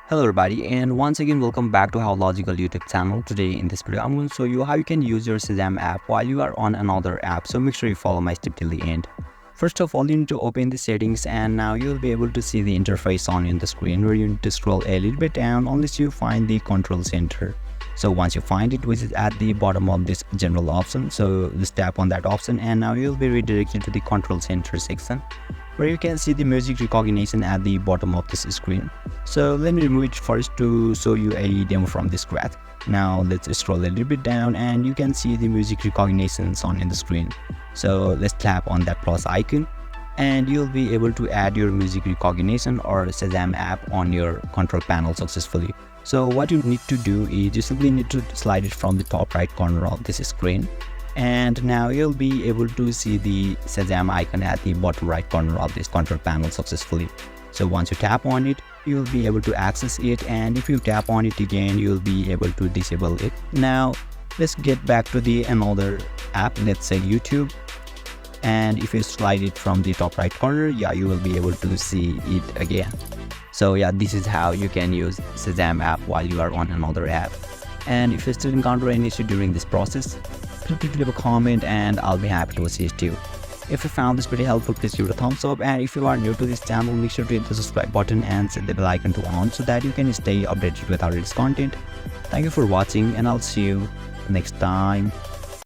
Hello everybody, and once again welcome back to How Logical YouTube channel. Today in this video I'm going to show you how you can use your Shazam app while you are on another app, so make sure you follow my step till the end. First of all, you need to open the settings, and now you'll be able to see the interface on in the screen, where you need to scroll a little bit down unless you find the control center. So once you find it, which is at the bottom of this general option, so just tap on that option and now you'll be redirected to the control center section, where you can see the music recognition at the bottom of this screen. So let me remove it first to show you a demo from the scratch. Now let's scroll a little bit down and you can see the music recognition on in the screen. So let's tap on that plus icon and you'll be able to add your music recognition or Shazam app on your control panel successfully. So what you need to do is you simply need to slide it from the top right corner of this screen, and now you'll be able to see the Shazam icon at the bottom right corner of this control panel successfully. So once you tap on it, you'll be able to access it, and if you tap on it again, you'll be able to disable it. Now let's get back to the another app, let's say YouTube, and if you slide it from the top right corner, you will be able to see it again. So this is how you can use Shazam app while you are on another app. And if you still encounter any issue during this process, feel free to leave a comment and I'll be happy to assist you. If you found this video helpful, please give it a thumbs up, and if you are new to this channel, make sure to hit the subscribe button and set the bell icon to on so that you can stay updated with our latest content. Thank you for watching, and I'll see you next time.